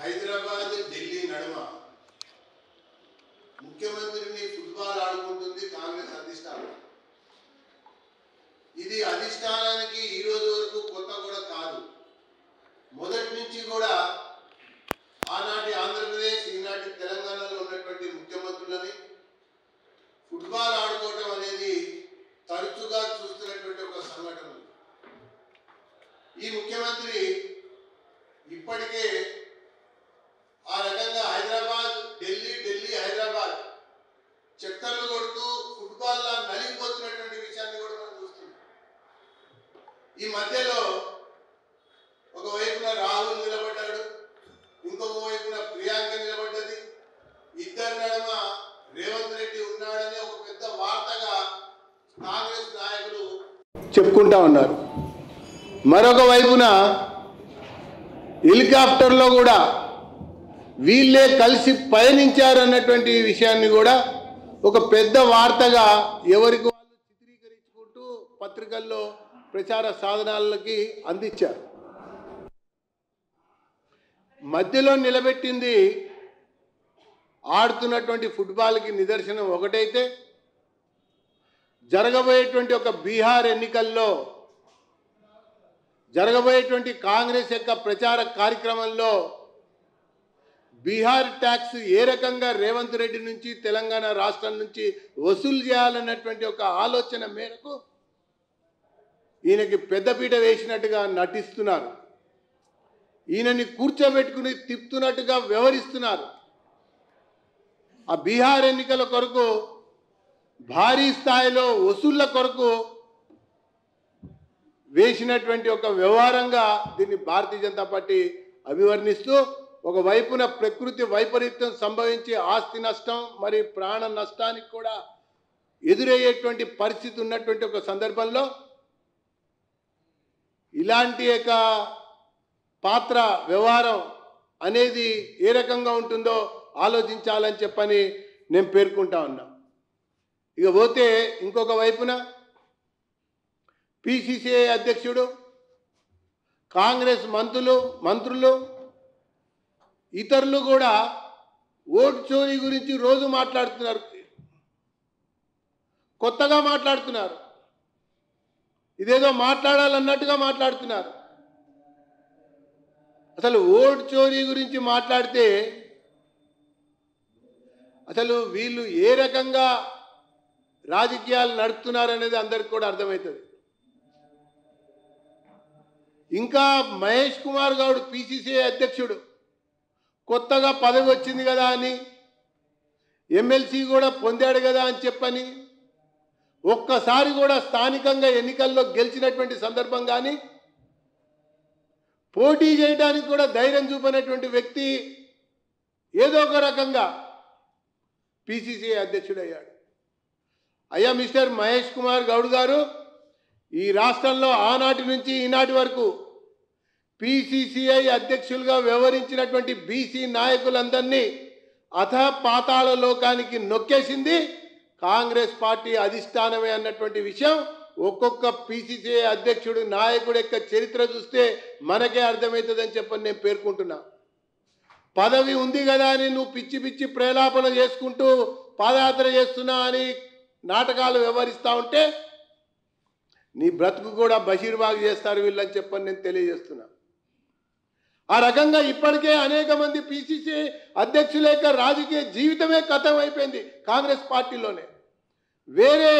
హైదరాబాద్ ఢిల్లీ నడుమ ముఖ్యమంత్రిని ఫుట్బాల్ ఆడుకుంటుంది కాంగ్రెస్ అధిష్టానం. ఇది అధిష్టానానికి ఈ రోజు వరకు కొత్త కూడా కాదు. మొదటి నుంచి కూడా ఆనాటి ఆంధ్రప్రదేశ్ ఈనాటి తెలంగాణలో ఉన్నటువంటి ముఖ్యమంత్రులని ఫుట్బాల్ ఆడుకోవటం అనేది తరచుగా చూస్తున్నటువంటి ఒక సంఘటన. ఈ ముఖ్యమంత్రి ఇప్పటికే ఆ రకంగా హైదరాబాద్ ఢిల్లీ ఢిల్లీ హైదరాబాద్ చక్కర్లు కొడుతూ ఫుట్బాల్ లా నలిగిపోతున్నటువంటి విషయాన్ని కూడా మనం చూస్తున్నాం. ఈ మధ్యలో ఒకవైపున రాహుల్ నిలబడ్డాడు, ఇంకొక వైపున ప్రియాంక నిలబడ్డది. ఇద్దరి నడుమ రేవంత్ రెడ్డి ఉన్నాడని ఒక పెద్ద వార్తగా కాంగ్రెస్ నాయకులు చెప్పుకుంటా ఉన్నారు. మరొక వైపున హెలికాప్టర్లో కూడా వీళ్ళే కలిసి పయనించారన్నటువంటి విషయాన్ని కూడా ఒక పెద్ద వార్తగా ఎవరికి వాళ్ళు చిత్రీకరించుకుంటూ పత్రికల్లో ప్రచార సాధనాలకి అందించారు. మధ్యలో నిలబెట్టింది ఆడుతున్నటువంటి ఫుట్బాల్కి నిదర్శనం ఒకటైతే, జరగబోయేటువంటి ఒక బీహార్ ఎన్నికల్లో జరగబోయేటువంటి కాంగ్రెస్ యొక్క ప్రచార కార్యక్రమంలో బీహార్ ట్యాక్స్ ఏ రకంగా రేవంత్ రెడ్డి నుంచి తెలంగాణ రాష్ట్రం నుంచి వసూలు చేయాలన్నటువంటి ఒక ఆలోచన మేరకు ఈయనకి పెద్దపీట వేసినట్టుగా నటిస్తున్నారు. ఈయనని కూర్చోబెట్టుకుని తిప్పుతున్నట్టుగా వ్యవహరిస్తున్నారు. ఆ బీహార్ ఎన్నికల కొరకు భారీ స్థాయిలో వసూళ్ల కొరకు వేసినటువంటి ఒక వ్యవహారంగా దీన్ని భారతీయ జనతా పార్టీ అభివర్ణిస్తూ, ఒకవైపున ప్రకృతి వైపరీత్యం సంభవించి ఆస్తి నష్టం మరి ప్రాణ నష్టానికి కూడా ఎదురయ్యేటువంటి పరిస్థితి ఉన్నటువంటి ఒక సందర్భంలో ఇలాంటి యొక్క పాత్ర వ్యవహారం అనేది ఏ రకంగా ఉంటుందో ఆలోచించాలని చెప్పని నేను పేర్కొంటా ఉన్నా. ఇక పోతే ఇంకొక వైపున పిసిసిఐ అధ్యక్షుడు, కాంగ్రెస్ మంత్రులు ఇతరులు కూడా ఓటు చోరీ గురించి రోజు మాట్లాడుతున్నారు, కొత్తగా మాట్లాడుతున్నారు, ఇదేదో మాట్లాడాలన్నట్టుగా మాట్లాడుతున్నారు. అసలు ఓటు చోరీ గురించి మాట్లాడితే అసలు వీళ్ళు ఏ రకంగా రాజకీయాలు నడుపుతున్నారనేది అందరికి కూడా అర్థమవుతుంది. ఇంకా మహేష్ కుమార్ గౌడ్ పిసిసిఐ అధ్యక్షుడు కొత్తగా పదవి వచ్చింది కదా అని, ఎమ్మెల్సీ కూడా పొందాడు కదా అని చెప్పని ఒక్కసారి కూడా స్థానికంగా ఎన్నికల్లో గెలిచినటువంటి సందర్భం కానీ పోటీ చేయడానికి కూడా ధైర్యం చూపనటువంటి వ్యక్తి ఏదో ఒక రకంగా పిసిసిఐ అధ్యక్షుడయ్యాడు. అయ్యా మిస్టర్ మహేష్ కుమార్ గౌడ్ గారు, ఈ రాష్ట్రంలో ఆనాటి నుంచి ఈనాటి వరకు పిసిసిఐ అధ్యక్షులుగా వ్యవహరించినటువంటి బీసీ నాయకులందరినీ అథ పాతాళ లోకానికి నొక్కేసింది కాంగ్రెస్ పార్టీ అధిష్టానమే అన్నటువంటి విషయం ఒక్కొక్క పిసిసిఐ అధ్యక్షుడు నాయకుడు యొక్క చరిత్ర చూస్తే మనకే అర్థమవుతుందని చెప్పని నేను పేర్కొంటున్నా. పదవి ఉంది కదా అని నువ్వు పిచ్చి పిచ్చి ప్రేలాపన చేసుకుంటూ పాదయాత్ర చేస్తున్నా అని నాటకాలు వ్యవహరిస్తూ ఉంటే నీ బ్రతుకు కూడా బషీర్బాగ్ చేస్తారు వీళ్ళని చెప్పని నేను తెలియజేస్తున్నా. ఆ రకంగా ఇప్పటికే అనేక మంది పిసిసిఐ అధ్యక్షుల యొక్క రాజకీయ జీవితమే కథం అయిపోయింది కాంగ్రెస్ పార్టీలోనే. వేరే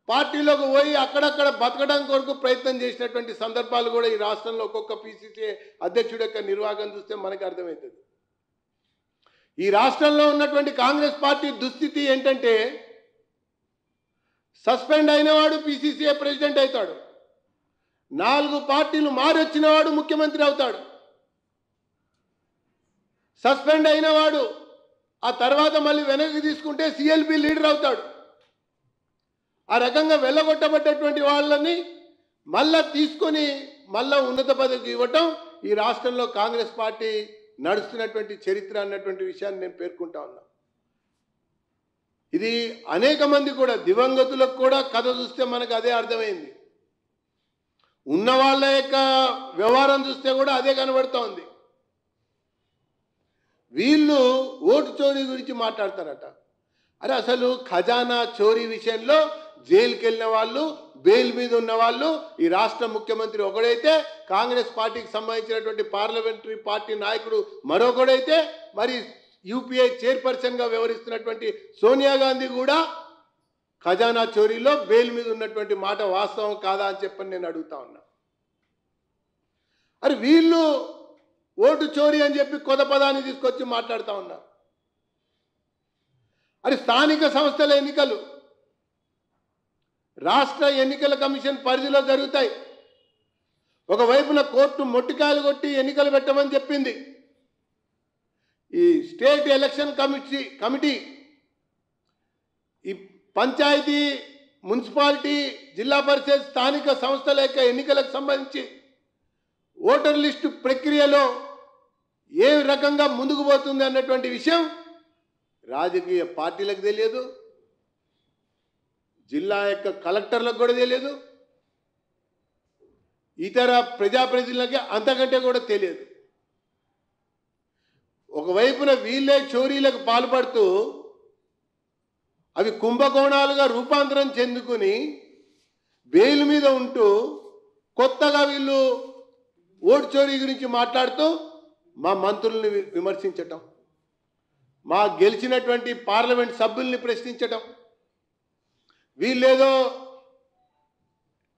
పార్టీలోకి పోయి అక్కడక్కడ బతకడం కొరకు ప్రయత్నం చేసినటువంటి సందర్భాలు కూడా ఈ రాష్ట్రంలో ఒక్కొక్క పిసిసిఐ అధ్యక్షుడి యొక్క నిర్వాహకం చూస్తే మనకు అర్థమవుతుంది. ఈ రాష్ట్రంలో ఉన్నటువంటి కాంగ్రెస్ పార్టీ దుస్థితి ఏంటంటే, సస్పెండ్ అయినవాడు పిసిసిఐ ప్రెసిడెంట్ అవుతాడు, 4 పార్టీలు మారి వచ్చినవాడు ముఖ్యమంత్రి అవుతాడు, సస్పెండ్ అయినవాడు ఆ తర్వాత మళ్ళీ వెనక్కి తీసుకుంటే సిఎల్పి లీడర్ అవుతాడు. ఆ రకంగా వెళ్ళగొట్టబడ్డటువంటి వాళ్ళని మళ్ళా తీసుకొని మళ్ళా ఉన్నత పదవికి ఇవ్వటం ఈ రాష్ట్రంలో కాంగ్రెస్ పార్టీ నడుస్తున్నటువంటి చరిత్ర అన్నటువంటి విషయాన్ని నేను పేర్కొంటా ఉన్నా. ఇది అనేక మంది కూడా దివంగతులకు కూడా కథ చూస్తే మనకు అదే అర్థమైంది. ఉన్న వాళ్ళ యొక్క వ్యవహారం చూస్తే కూడా అదే కనబడుతోంది. వీళ్ళు ఓటు చోరీ గురించి మాట్లాడతారట. అరే అసలు ఖజానా చోరీ విషయంలో జైలుకి వెళ్ళిన వాళ్ళు, బెయిల్ మీద ఉన్న వాళ్ళు ఈ రాష్ట్ర ముఖ్యమంత్రి ఒకడైతే, కాంగ్రెస్ పార్టీకి సంబంధించినటువంటి పార్లమెంటరీ పార్టీ నాయకుడు మరొకడైతే, మరి యూపీఏ చైర్పర్సన్గా వ్యవహరిస్తున్నటువంటి సోనియా గాంధీ కూడా ఖజానా చోరీలో బెయిల్ మీద ఉన్నటువంటి మాట వాస్తవం కాదా అని చెప్పని నేను అడుగుతా ఉన్నా. అరే వీళ్ళు ఓటు చోరీ అని చెప్పి కొత్త పదాన్ని తీసుకొచ్చి మాట్లాడుతూ ఉన్నారు. అది స్థానిక సంస్థల ఎన్నికలు రాష్ట్ర ఎన్నికల కమిషన్ పరిధిలో జరుగుతాయి. ఒకవైపున కోర్టు మొట్టికాయలు కొట్టి ఎన్నికలు పెట్టమని చెప్పింది. ఈ స్టేట్ ఎలక్షన్ కమిటీ ఈ పంచాయతీ, మున్సిపాలిటీ, జిల్లా పరిషత్, స్థానిక సంస్థల యొక్క ఎన్నికలకు సంబంధించి ఓటర్ లిస్టు ప్రక్రియలో ఏ రకంగా ముందుకు పోతుంది అన్నటువంటి విషయం రాజకీయ పార్టీలకు తెలియదు, జిల్లా యొక్క కలెక్టర్లకు కూడా తెలియదు, ఇతర ప్రజాప్రతినిధులకి అంతకంటే కూడా తెలియదు. ఒకవైపున వీళ్ళే చోరీలకు పాల్పడుతూ అవి కుంభకోణాలుగా రూపాంతరం చెందుకుని బెయిల్ మీద ఉంటూ కొత్తగా వీళ్ళు ఓటు చోరీ గురించి మాట్లాడుతూ మా మంత్రుల్ని విమర్శించటం, మా గెలిచినటువంటి పార్లమెంట్ సభ్యుల్ని ప్రశ్నించటం, వీళ్ళేదో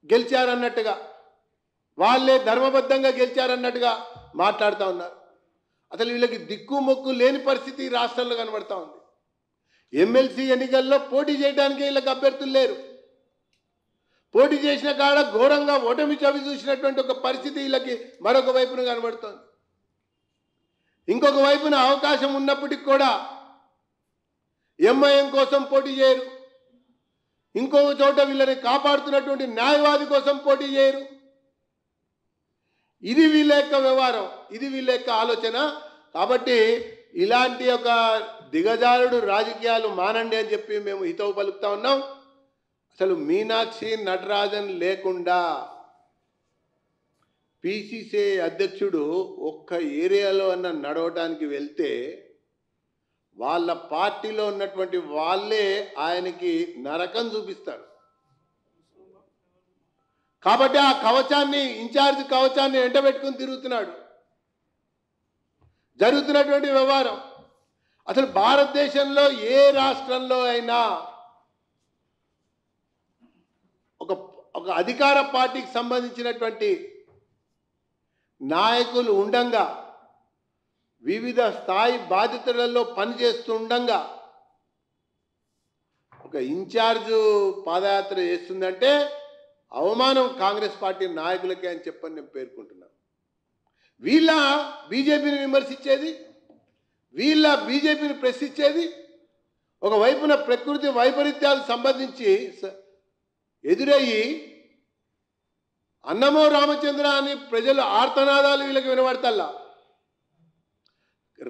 గెలిచారన్నట్టుగా, వాళ్ళే ధర్మబద్ధంగా గెలిచారన్నట్టుగా మాట్లాడుతూ ఉన్నారు. అసలు వీళ్ళకి దిక్కు మొక్కు లేని పరిస్థితి రాష్ట్రంలో కనబడతా ఉంది. ఎమ్మెల్సీ ఎన్నికల్లో పోటీ చేయడానికి వీళ్ళకి అభ్యర్థులు లేరు. పోటీ చేసిన కాడ ఘోరంగా ఓటమి చవి చూసినటువంటి ఒక పరిస్థితి వీళ్ళకి మరొక వైపున కనబడుతోంది. ఇంకొక వైపున అవకాశం ఉన్నప్పటికీ కూడా ఎంఐఎం కోసం పోటీ చేయరు, ఇంకొక చోట వీళ్ళని కాపాడుతున్నటువంటి న్యాయవాది కోసం పోటీ చేయరు. ఇది వీళ్ళ యొక్క వ్యవహారం, ఇది వీళ్ళ యొక్క ఆలోచన. కాబట్టి ఇలాంటి ఒక దిగజారుడు రాజకీయాలు మానండి అని చెప్పి మేము హితవు పలుకుతా ఉన్నాం. అసలు మీనాక్షి నటరాజన్ లేకుండా పిసిసి అధ్యక్షుడు ఒక్క ఏరియాలో అన్న నడవటానికి వెళ్తే వాళ్ళ పార్టీలో ఉన్నటువంటి వాళ్ళే ఆయనకి నరకం చూపిస్తారు. కాబట్టి ఆ కవచాన్ని, ఇన్ఛార్జ్ కవచాన్ని ఎంటబెట్టుకుని తిరుగుతున్నాడు. జరుగుతున్నటువంటి వ్యవహారం అసలు భారతదేశంలో ఏ రాష్ట్రంలో అయినా ఒక అధికార పార్టీకి సంబంధించినటువంటి నాయకులు ఉండంగా, వివిధ స్థాయి బాధ్యతలలో పనిచేస్తుండగా ఒక ఇన్ఛార్జు పాదయాత్ర చేస్తుందంటే అవమానం కాంగ్రెస్ పార్టీ నాయకులకే అని చెప్పని నేను పేర్కొంటున్నాను. వీళ్ళ బీజేపీని విమర్శించేది, వీళ్ళ బీజేపీని ప్రశ్నించేది, ఒకవైపున ప్రకృతి వైపరీత్యాలకు సంబంధించి ఎదురయ్యి అన్నమో రామచంద్ర అని ప్రజలు ఆర్తనాదాలు వీళ్ళకి వినబడతల్లా,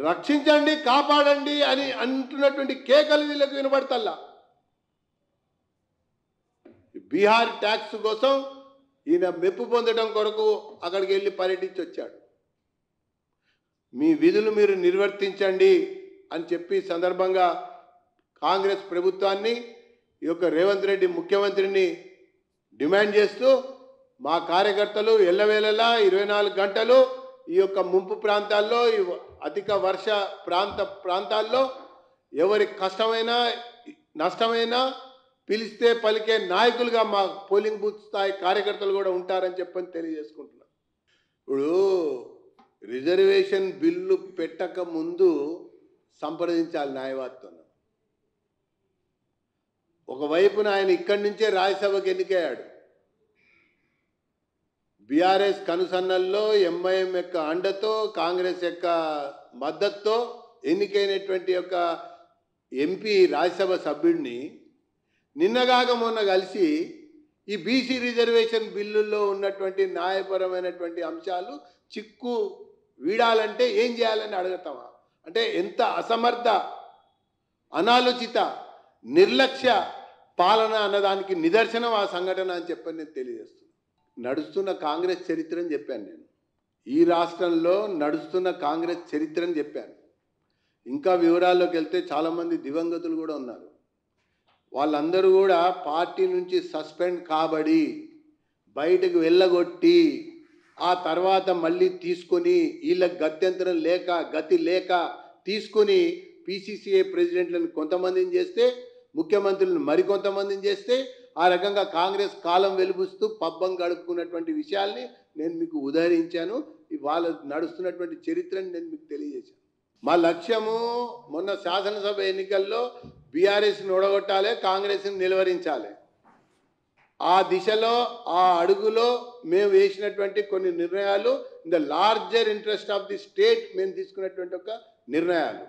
రక్షించండి కాపాడండి అని అంటున్నటువంటి కేకలు వీళ్ళకి వినబడతల్లా. బీహార్ ట్యాక్స్ కోసం ఈయన మెప్పు పొందడం కొరకు అక్కడికి వెళ్ళి పర్యటించి వచ్చాడు. మీ విధులు మీరు నిర్వర్తించండి అని చెప్పి సందర్భంగా కాంగ్రెస్ ప్రభుత్వాన్ని, ఈ యొక్క రేవంత్ రెడ్డి ముఖ్యమంత్రిని డిమాండ్ చేస్తూ మా కార్యకర్తలు ఎల్లవేళలా 24 గంటలు ఈ యొక్క ముంపు ప్రాంతాల్లో, ఈ అధిక వర్ష ప్రాంతాల్లో ఎవరి కష్టమైనా నష్టమైనా పిలిస్తే పలికే నాయకులుగా మా పోలింగ్ బూత్ స్థాయి కార్యకర్తలు కూడా ఉంటారని చెప్పని తెలియజేసుకుంటున్నాను. ఇప్పుడు రిజర్వేషన్ బిల్లు పెట్టక ముందు సంప్రదించాలి న్యాయవాదితో. ఒకవైపున ఆయన ఇక్కడి నుంచే రాజ్యసభకు ఎన్నికయ్యాడు. బీఆర్ఎస్ కనుసన్నల్లో ఎంఐఎం యొక్క అండతో, కాంగ్రెస్ యొక్క మద్దతుతో ఎన్నికైనటువంటి యొక్క ఎంపీ రాజ్యసభ సభ్యుడిని నిన్నగాక మొన్న కలిసి ఈ బీసీ రిజర్వేషన్ బిల్లుల్లో ఉన్నటువంటి న్యాయపరమైనటువంటి అంశాలు చిక్కు వీడాలంటే ఏం చేయాలని అడుగుతామా? అంటే ఎంత అసమర్థ, అనాలోచిత, నిర్లక్ష్య పాలన అన్నదానికి నిదర్శనం ఆ సంఘటన అని చెప్పని నేను తెలియజేస్తున్నాను. నడుస్తున్న కాంగ్రెస్ చరిత్రని చెప్పాను నేను. ఈ రాష్ట్రంలో నడుస్తున్న కాంగ్రెస్ చరిత్రని చెప్పాను. ఇంకా వివరాల్లోకి వెళ్తే చాలామంది దివంగతులు కూడా ఉన్నారు. వాళ్ళందరూ కూడా పార్టీ నుంచి సస్పెండ్ కాబడి బయటకు వెళ్ళగొట్టి ఆ తర్వాత మళ్ళీ తీసుకొని వీళ్ళకి గత్యంతరం లేక గతి లేక తీసుకొని పిసిసిఐ ప్రెసిడెంట్లను కొంతమందిని చేస్తే, ముఖ్యమంత్రులను మరికొంతమందిని చేస్తే, ఆ రకంగా కాంగ్రెస్ కాలం వెలుబుస్తూ పబ్బం గడుపుకున్నటువంటి విషయాల్ని నేను మీకు ఉదహరించాను. ఇవాళ నడుస్తున్నటువంటి చరిత్రను నేను మీకు తెలియజేశాను. మా లక్ష్యము మొన్న శాసనసభ ఎన్నికల్లో బీఆర్ఎస్ని ఓడగొట్టాలి, కాంగ్రెస్ని నిలువరించాలి. ఆ దిశలో ఆ అడుగులో మేము వేసినటువంటి కొన్ని నిర్ణయాలు in the larger interest of the state మేము తీసుకున్నటువంటి ఒక నిర్ణయాలు.